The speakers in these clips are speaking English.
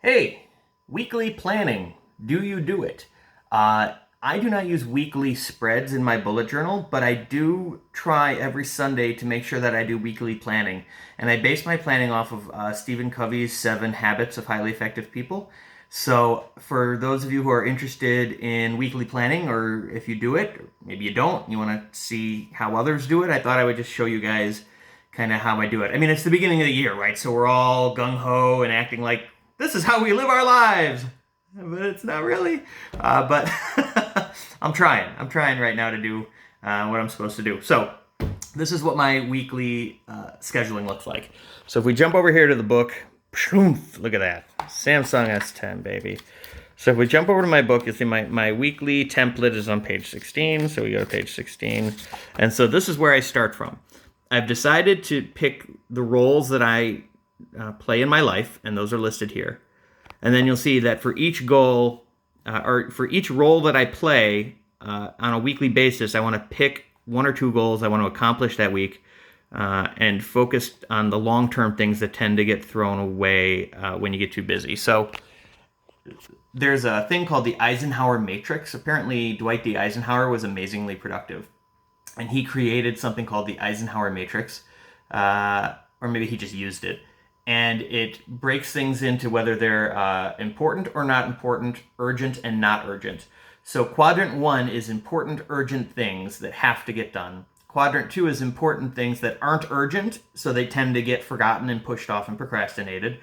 Hey, weekly planning. Do you do it? I do not use weekly spreads in my bullet journal, but I do try every Sunday to make sure that I do weekly planning. And I base my planning off of Stephen Covey's 7 Habits of Highly Effective People. So, for those of you who are interested in weekly planning, or if you do it, or maybe you don't, you want to see how others do it, I thought I would just show you guys kind of how I do it. I mean, it's the beginning of the year, right? So we're all gung ho and acting like this is how we live our lives, but it's not really. But I'm trying. I'm trying right now to do what I'm supposed to do. So this is what my weekly scheduling looks like. So if we jump over here to the book, look at that. Samsung S10, baby. So if we jump over to my book, you'll see my weekly template is on page 16. So we go to page 16. And so this is where I start from. I've decided to pick the roles that I play in my life, and those are listed here. And then you'll see that for each goal, or for each role that I play on a weekly basis, I want to pick 1 or 2 goals I want to accomplish that week, and focus on the long-term things that tend to get thrown away when you get too busy. So there's a thing called the Eisenhower Matrix. Apparently, Dwight D. Eisenhower was amazingly productive, and he created something called the Eisenhower Matrix, or maybe he just used it. And it breaks things into whether they're important or not important, urgent and not urgent. So quadrant 1 is important, urgent things that have to get done. Quadrant 2 is important things that aren't urgent, so they tend to get forgotten and pushed off and procrastinated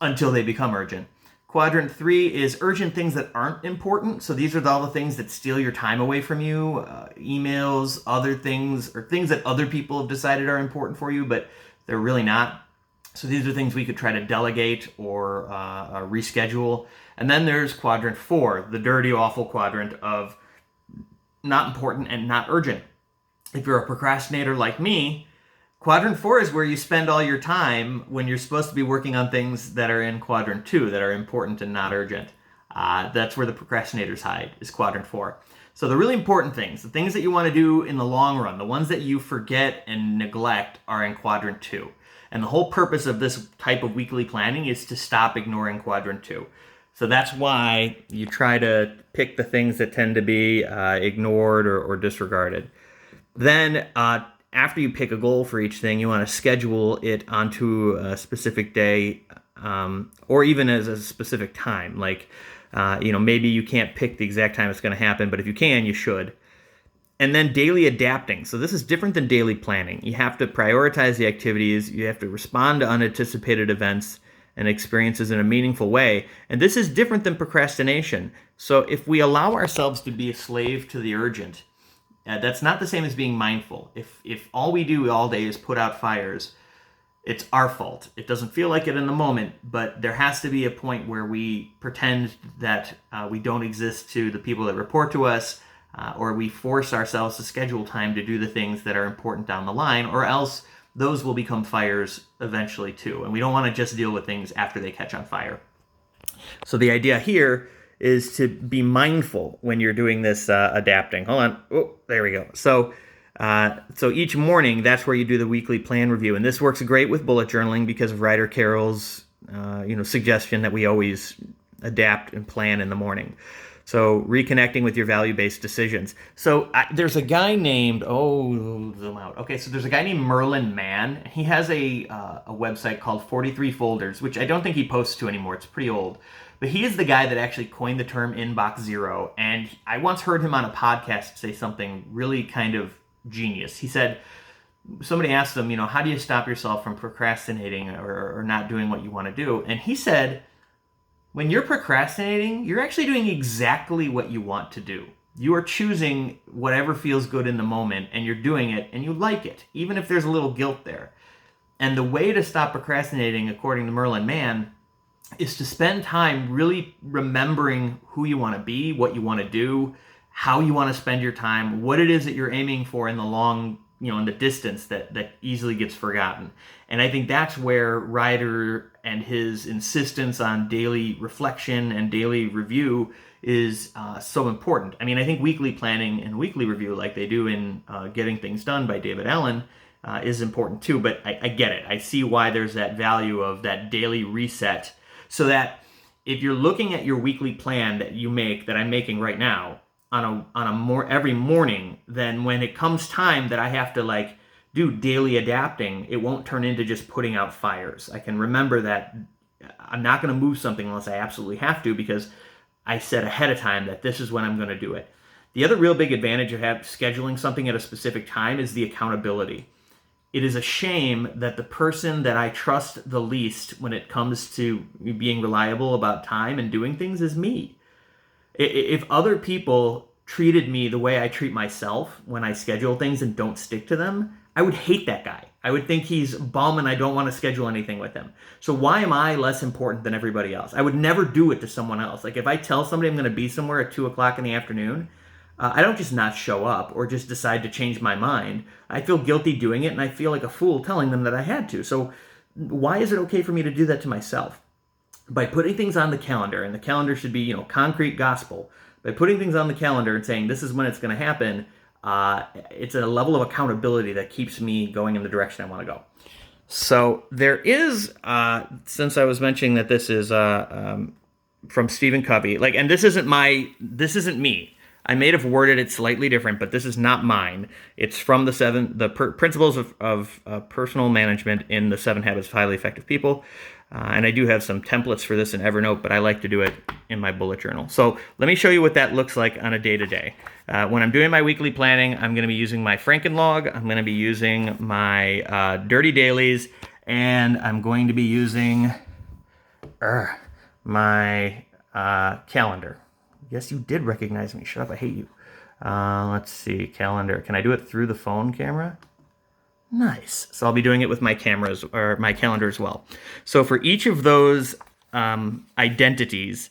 until they become urgent. Quadrant 3 is urgent things that aren't important, so these are all the things that steal your time away from you, emails, other things, or things that other people have decided are important for you, but they're really not. So these are things we could try to delegate or reschedule. And then there's quadrant 4, the dirty, awful quadrant of not important and not urgent. If you're a procrastinator like me, quadrant 4 is where you spend all your time when you're supposed to be working on things that are in quadrant 2, that are important and not urgent. That's where the procrastinators hide, is quadrant 4. So the really important things, the things that you want to do in the long run, the ones that you forget and neglect, are in quadrant 2. And the whole purpose of this type of weekly planning is to stop ignoring quadrant 2. So that's why you try to pick the things that tend to be ignored or disregarded. Then after you pick a goal for each thing, you want to schedule it onto a specific day, or even as a specific time. Like, maybe you can't pick the exact time it's going to happen, but if you can, you should. And then daily adapting. So this is different than daily planning. You have to prioritize the activities. You have to respond to unanticipated events and experiences in a meaningful way. And this is different than procrastination. So if we allow ourselves to be a slave to the urgent, that's not the same as being mindful. If all we do all day is put out fires, it's our fault. It doesn't feel like it in the moment, but there has to be a point where we pretend that we don't exist to the people that report to us, or we force ourselves to schedule time to do the things that are important down the line, or else those will become fires eventually too. And we don't want to just deal with things after they catch on fire. So the idea here is to be mindful when you're doing this adapting. Hold on. Oh, there we go. So each morning, that's where you do the weekly plan review. And this works great with bullet journaling because of Ryder Carroll's suggestion that we always adapt and plan in the morning. So reconnecting with your value-based decisions. So there's a guy named, zoom out. Okay, so there's a guy named Merlin Mann. He has a website called 43 Folders, which I don't think he posts to anymore. It's pretty old. But he is the guy that actually coined the term inbox zero. And I once heard him on a podcast say something really kind of genius. He said, somebody asked him, how do you stop yourself from procrastinating or not doing what you want to do? And he said, when you're procrastinating, you're actually doing exactly what you want to do. You are choosing whatever feels good in the moment, and you're doing it, and you like it, even if there's a little guilt there. And the way to stop procrastinating, according to Merlin Mann, is to spend time really remembering who you want to be, what you want to do, how you want to spend your time, what it is that you're aiming for in the long, in the distance that easily gets forgotten. And I think that's where Ryder and his insistence on daily reflection and daily review is so important. I mean, I think weekly planning and weekly review, like they do in Getting Things Done by David Allen, is important too. But I get it. I see why there's that value of that daily reset, so that if you're looking at your weekly plan that you make, that I'm making right now, on a more every morning, then when it comes time that I have to like do daily adapting, it won't turn into just putting out fires. I can remember that I'm not going to move something unless I absolutely have to, because I said ahead of time that this is when I'm going to do it. The other real big advantage of scheduling something at a specific time is the accountability. It is a shame that the person that I trust the least when it comes to being reliable about time and doing things is me. If other people treated me the way I treat myself when I schedule things and don't stick to them, I would hate that guy. I would think he's bum and I don't want to schedule anything with him. So why am I less important than everybody else? I would never do it to someone else. Like if I tell somebody I'm going to be somewhere at 2 o'clock in the afternoon, I don't just not show up or just decide to change my mind. I feel guilty doing it, and I feel like a fool telling them that I had to. So why is it okay for me to do that to myself? By putting things on the calendar, and the calendar should be, concrete gospel. By putting things on the calendar and saying this is when it's going to happen, it's a level of accountability that keeps me going in the direction I want to go. So there is, since I was mentioning that this is from Stephen Covey, and this isn't me. I may have worded it slightly different, but this is not mine. It's from the principles of personal management in the 7 Habits of Highly Effective People. And I do have some templates for this in Evernote, but I like to do it in my bullet journal. So let me show you what that looks like on a day-to-day. When I'm doing my weekly planning, I'm going to be using my Frankenlog. I'm going to be using my Dirty Dailies, and I'm going to be using my calendar. Yes, you did recognize me. Shut up, I hate you. Let's see, calendar. Can I do it through the phone camera? Nice. So I'll be doing it with my cameras or my calendar as well. So for each of those identities,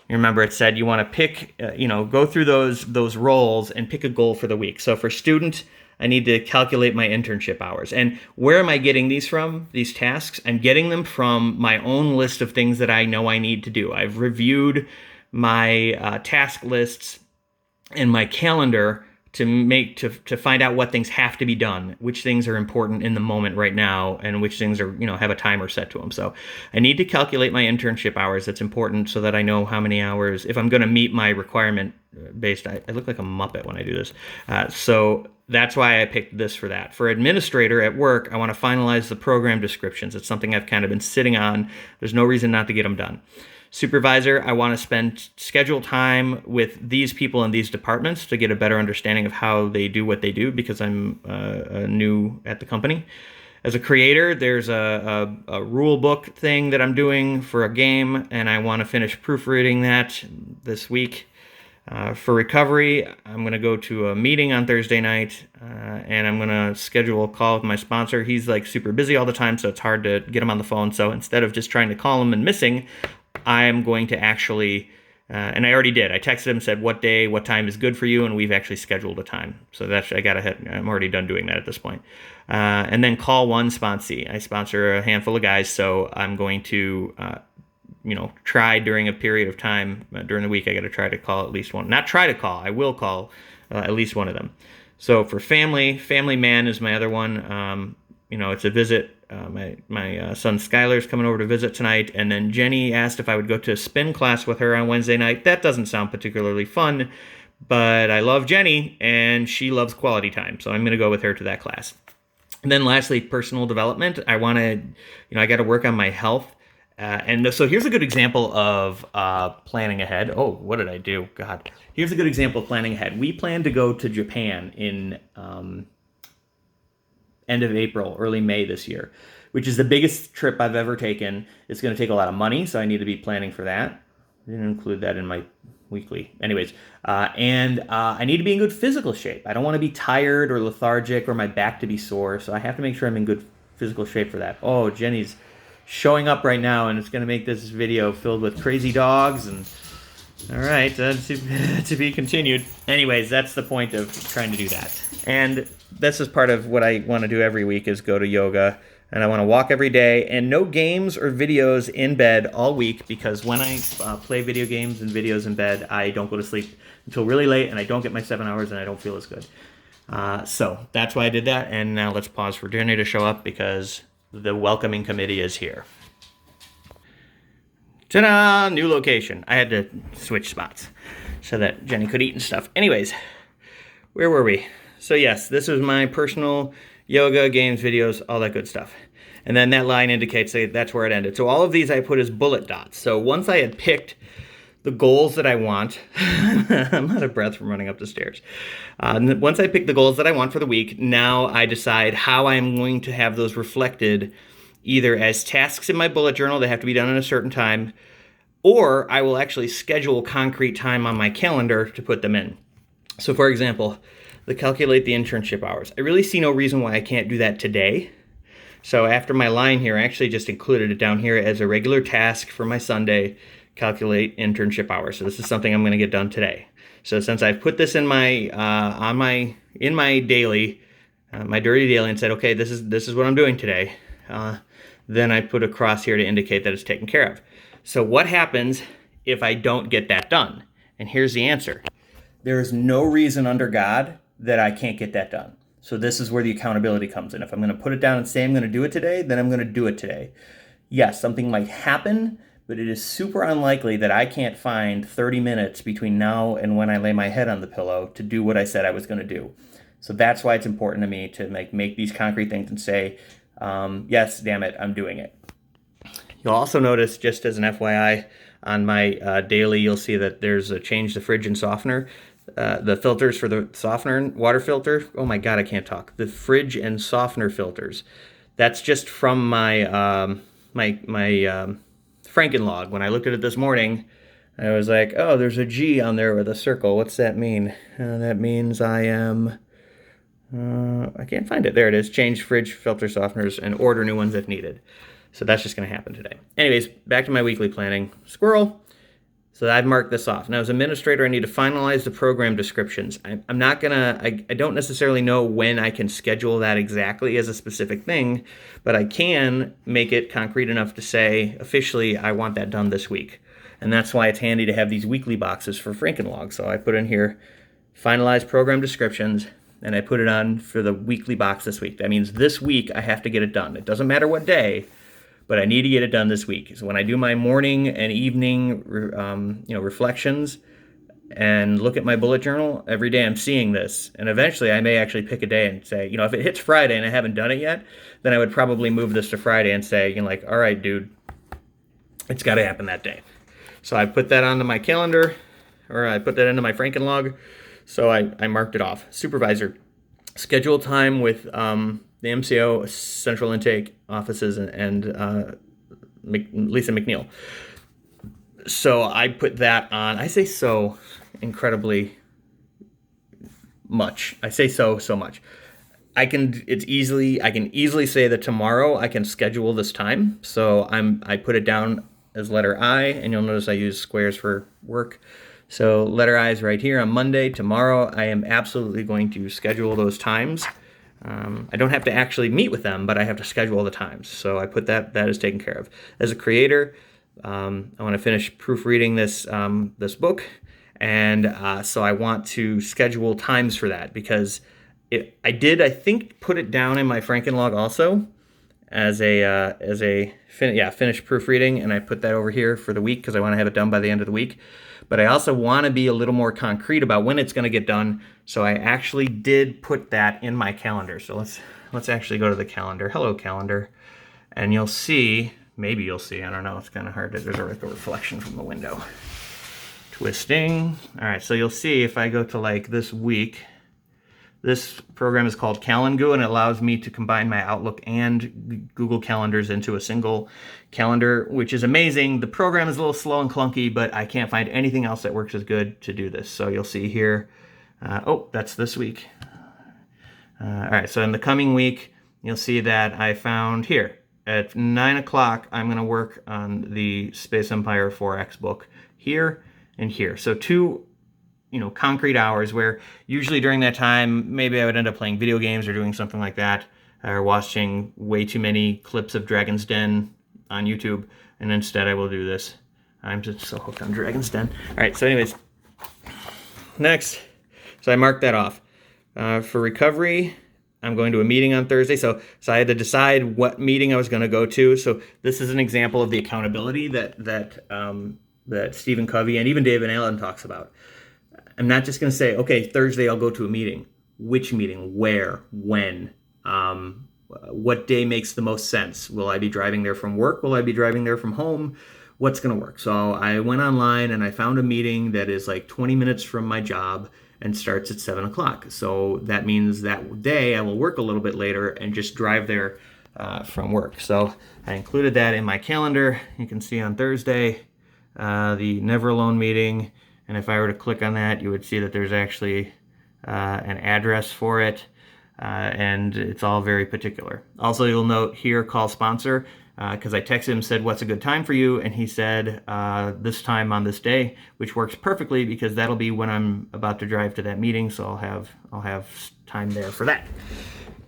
remember it said you want to pick, go through those roles and pick a goal for the week. So for student, I need to calculate my internship hours. And where am I getting these from, these tasks? I'm getting them from my own list of things that I know I need to do. I've reviewed my task lists and my calendar to find out what things have to be done, which things are important in the moment right now, and which things are, have a timer set to them. So I need to calculate my internship hours. That's important so that I know how many hours, if I'm going to meet my requirement based, I look like a Muppet when I do this. So that's why I picked this for that. For administrator at work, I want to finalize the program descriptions. It's something I've kind of been sitting on. There's no reason not to get them done. Supervisor, I want to spend scheduled time with these people in these departments to get a better understanding of how they do what they do, because I'm new at the company. As a creator, there's a rule book thing that I'm doing for a game, and I want to finish proofreading that this week. For recovery, I'm going to go to a meeting on Thursday night, and I'm going to schedule a call with my sponsor. He's super busy all the time, so it's hard to get him on the phone. So instead of just trying to call him and missing, I am going to actually, and I already did. I texted him, said what day, what time is good for you, and we've actually scheduled a time. So I'm already done doing that at this point. And then call one sponsee. I sponsor a handful of guys, so I'm going to, try during a period of time during the week. I got to try to call at least one. Not try to call. I will call at least one of them. So for family man is my other one. It's a visit. My son Skylar's coming over to visit tonight, and then Jenny asked if I would go to a spin class with her on Wednesday night. That doesn't sound particularly fun, but I love Jenny, and she loves quality time, so I'm going to go with her to that class. And then lastly, personal development. I want to, I got to work on my health. So here's a good example of planning ahead. Oh, what did I do? God. Here's a good example of planning ahead. We plan to go to Japan in end of April, early May this year, which is the biggest trip I've ever taken. It's going to take a lot of money, so I need to be planning for that. I didn't include that in my weekly. Anyways, and I need to be in good physical shape. I don't want to be tired or lethargic or my back to be sore, so I have to make sure I'm in good physical shape for that. Oh, Jenny's showing up right now, and it's going to make this video filled with crazy dogs. And all right, to be continued. Anyways, that's the point of trying to do that. And this is part of what I want to do every week, is go to yoga. And I want to walk every day, and no games or videos in bed all week, because when I play video games and videos in bed, I don't go to sleep until really late, and I don't get my 7 hours, and I don't feel as good. So that's why I did that. And now let's pause for Jenny to show up, because the welcoming committee is here. Ta-da! New location. I had to switch spots so that Jenny could eat and stuff. Anyways, where were we? So yes, this is my personal yoga, games, videos, all that good stuff. And then that line indicates that that's where it ended. So all of these I put as bullet dots. So once I had picked the goals that I want, I'm out of breath from running up the stairs. Once I pick the goals that I want for the week, now I decide how I'm going to have those reflected either as tasks in my bullet journal that have to be done in a certain time, or I will actually schedule concrete time on my calendar to put them in. So for example, calculate the internship hours. I really see no reason why I can't do that today. So after my line here, I actually just included it down here as a regular task for my Sunday, calculate internship hours. So this is something I'm going to get done today. So since I've put this in my daily, my dirty daily, and said, okay, this is what I'm doing today, then I put a cross here to indicate that it's taken care of. So what happens if I don't get that done? And here's the answer. There is no reason under God that I can't get that done. So this is where the accountability comes in. If I'm going to put it down and say I'm going to do it today, then I'm going to do it today. Yes, something might happen, but it is super unlikely that I can't find 30 minutes between now and when I lay my head on the pillow to do what I said I was going to do. So that's why it's important to me to make these concrete things and say, yes, damn it, I'm doing it. You'll also notice, just as an FYI, on my daily, you'll see that there's a change the fridge and softener. The filters for the softener water filter. Oh my God, I can't talk. The fridge and softener filters. That's just from my Frankenlog. When I looked at it this morning, I was like, oh, there's a G on there with a circle. What's that mean? That means I am... I can't find it. There it is. Change fridge filter softeners and order new ones if needed. So that's just going to happen today. Anyways, back to my weekly planning. Squirrel. So I've marked this off. Now, as administrator, I need to finalize the program descriptions. I'm not going to, I don't necessarily know when I can schedule that exactly as a specific thing, but I can make it concrete enough to say, officially, I want that done this week. And that's why it's handy to have these weekly boxes for Frankenlog. So I put in here, finalize program descriptions, and I put it on for the weekly box this week. That means this week I have to get it done. It doesn't matter what day, but I need to get it done this week. So when I do my morning and evening reflections and look at my bullet journal, every day I'm seeing this. And eventually I may actually pick a day and say, if it hits Friday and I haven't done it yet, then I would probably move this to Friday and say, all right, dude, it's got to happen that day. So I put that onto my calendar, or I put that into my Frankenlog. So I marked it off. Supervisor, schedule time with the MCO, Central Intake offices, and Lisa McNeil. So I put that on. I say so incredibly much. I say so much. I can easily say that tomorrow I can schedule this time. So I put it down as letter I, and you'll notice I use squares for work. So letter I is right here on Monday. Tomorrow I am absolutely going to schedule those times. I don't have to actually meet with them, but I have to schedule the times. So I put that is taken care of. As a creator, I want to finish proofreading this book, and so I want to schedule times for that, because I think put it down in my Frankenlog also as finished proofreading, and I put that over here for the week because I want to have it done by the end of the week. But I also want to be a little more concrete about when it's going to get done, so I actually did put that in my calendar. So let's actually go to the calendar. Hello, calendar. And you'll see, maybe you'll see, I don't know, it's kind of hard. There's a reflection from the window. Twisting. All right, so you'll see if I go to this week, this program is called Calendgoo, and it allows me to combine my Outlook and Google Calendars into a single calendar, which is amazing. The program is a little slow and clunky, but I can't find anything else that works as good to do this. So you'll see here, that's this week. All right, so in the coming week, you'll see that I found here at 9 o'clock, I'm going to work on the Space Empire 4X book here and here. So two concrete hours, where usually during that time, maybe I would end up playing video games or doing something like that, or watching way too many clips of Dragon's Den on YouTube, and instead I will do this. I'm just so hooked on Dragon's Den. All right, so anyways, next, so I marked that off. For recovery, I'm going to a meeting on Thursday. So I had to decide what meeting I was going to go to. So this is an example of the accountability that Stephen Covey and even David Allen talks about. I'm not just going to say, okay, Thursday I'll go to a meeting. Which meeting? Where? When? What day makes the most sense? Will I be driving there from work? Will I be driving there from home? What's going to work? So I went online and I found a meeting that is like 20 minutes from my job and starts at 7 o'clock. So that means that day I will work a little bit later and just drive there from work. So I included that in my calendar. You can see on Thursday, the Never Alone meeting. And if I were to click on that, you would see that there's actually an address for it. And it's all very particular. Also, you'll note here, call sponsor, because I texted him, said, what's a good time for you? And he said, this time on this day, which works perfectly because that'll be when I'm about to drive to that meeting. So I'll have time there for that.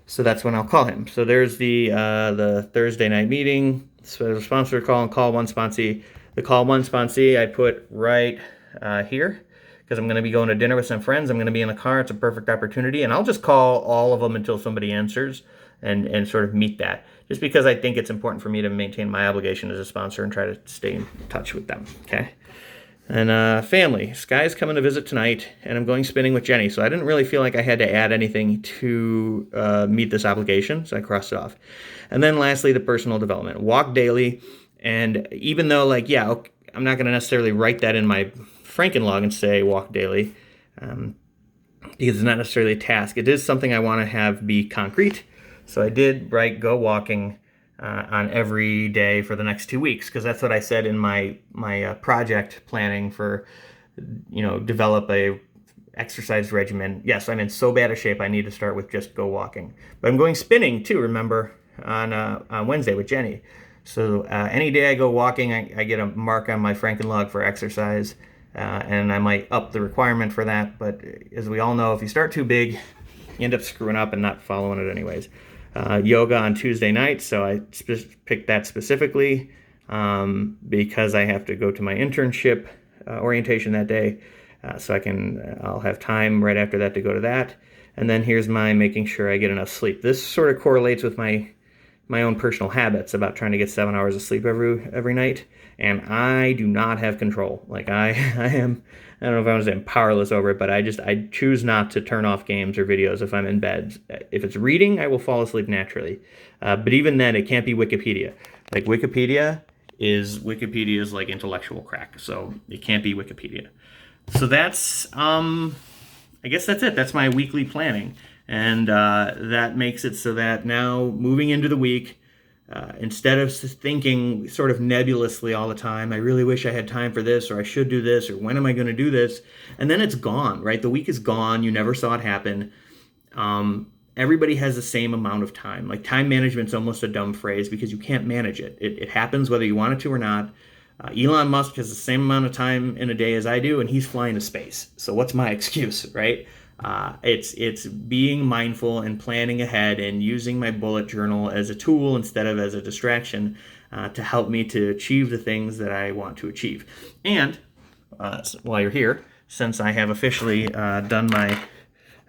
So that's when I'll call him. So there's the Thursday night meeting. So there's a sponsor call and call one sponsee. The call one sponsee I put right here, because I'm going to be going to dinner with some friends. I'm going to be in the car. It's a perfect opportunity. And I'll just call all of them until somebody answers and sort of meet that. Just because I think it's important for me to maintain my obligation as a sponsor and try to stay in touch with them. Okay. And family. Sky's coming to visit tonight, and I'm going spinning with Jenny. So I didn't really feel like I had to add anything to meet this obligation. So I crossed it off. And then lastly, the personal development. Walk daily. And even though, like, yeah, okay, I'm not going to necessarily write that in my Frankenlog and say walk daily, because it's not necessarily a task. It is something I want to have be concrete. So I did write go walking on every day for the next 2 weeks, because that's what I said in my project planning for, develop a exercise regimen. Yes, I'm in so bad a shape I need to start with just go walking. But I'm going spinning too, remember, on Wednesday with Jenny. So any day I go walking, I get a mark on my Frankenlog for exercise. And I might up the requirement for that, but as we all know, if you start too big, you end up screwing up and not following it anyways. Yoga on Tuesday night, so I picked that specifically because I have to go to my internship orientation that day, so I'll have time right after that to go to that. And then here's my making sure I get enough sleep. This sort of correlates with my own personal habits about trying to get 7 hours of sleep every night. And I do not have control. Like I don't know if I want to say I'm powerless over it, but I choose not to turn off games or videos if I'm in bed. If it's reading, I will fall asleep naturally. But even then, it can't be Wikipedia. Like Wikipedia is like intellectual crack. So it can't be Wikipedia. So that's, I guess that's it. That's my weekly planning. And that makes it so that now moving into the week, instead of thinking sort of nebulously all the time, I really wish I had time for this, or I should do this, or when am I going to do this? And then it's gone, right? The week is gone. You never saw it happen. Everybody has the same amount of time. Like time management's almost a dumb phrase because you can't manage it. It happens whether you want it to or not. Elon Musk has the same amount of time in a day as I do, and he's flying to space. So what's my excuse, right? It's being mindful and planning ahead and using my bullet journal as a tool instead of as a distraction to help me to achieve the things that I want to achieve. And while you're here, since I have officially done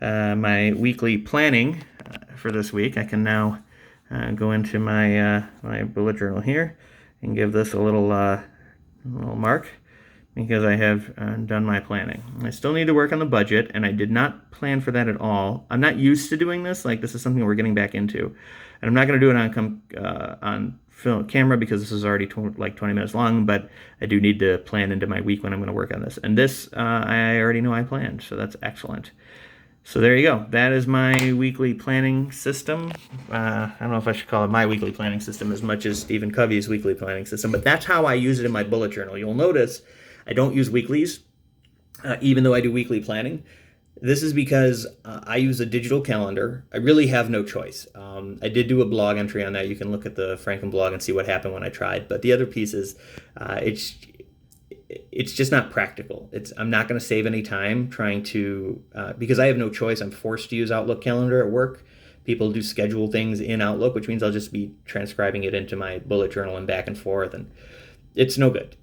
my weekly planning for this week, I can now go into my bullet journal here and give this a little mark, because I have done my planning. I still need to work on the budget, and I did not plan for that at all. I'm not used to doing this. Like, this is something we're getting back into. And I'm not going to do it on film camera because this is already 20 minutes long, but I do need to plan into my week when I'm going to work on this. And this, I already know I planned, so that's excellent. So there you go. That is my weekly planning system. I don't know if I should call it my weekly planning system as much as Stephen Covey's weekly planning system, but that's how I use it in my bullet journal. You'll notice I don't use weeklies, even though I do weekly planning. This is because I use a digital calendar. I really have no choice. I did do a blog entry on that. You can look at the Franken blog and see what happened when I tried. But the other piece is it's just not practical. I'm not going to save any time trying to, because I have no choice. I'm forced to use Outlook calendar at work. People do schedule things in Outlook, which means I'll just be transcribing it into my bullet journal and back and forth, and it's no good.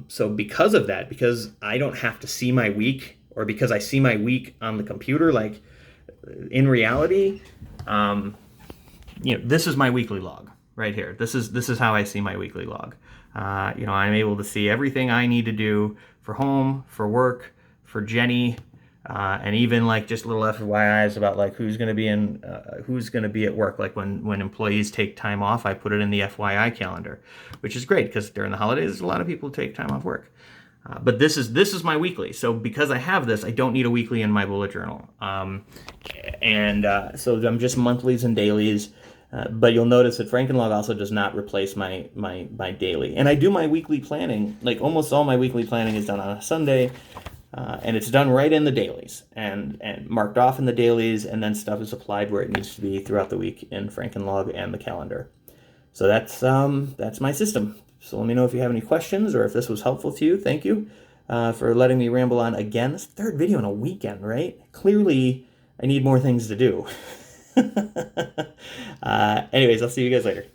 So because of that, because I don't have to see my week, or because I see my week on the computer, like in reality, This is my weekly log right here. This is how I see my weekly log. I'm able to see everything I need to do for home, for work, for Jenny, and even like just little FYIs about like who's going to be at work. Like when employees take time off, I put it in the FYI calendar, which is great because during the holidays, a lot of people take time off work. But this is my weekly. So because I have this, I don't need a weekly in my bullet journal. So I'm just monthlies and dailies. But you'll notice that Frankenlog also does not replace my daily. And I do my weekly planning. Like almost all my weekly planning is done on a Sunday. And it's done right in the dailies and marked off in the dailies. And then stuff is applied where it needs to be throughout the week in Frankenlog and the calendar. So that's my system. So let me know if you have any questions or if this was helpful to you. Thank you for letting me ramble on again. This third video in a weekend, right? Clearly, I need more things to do. Anyways, I'll see you guys later.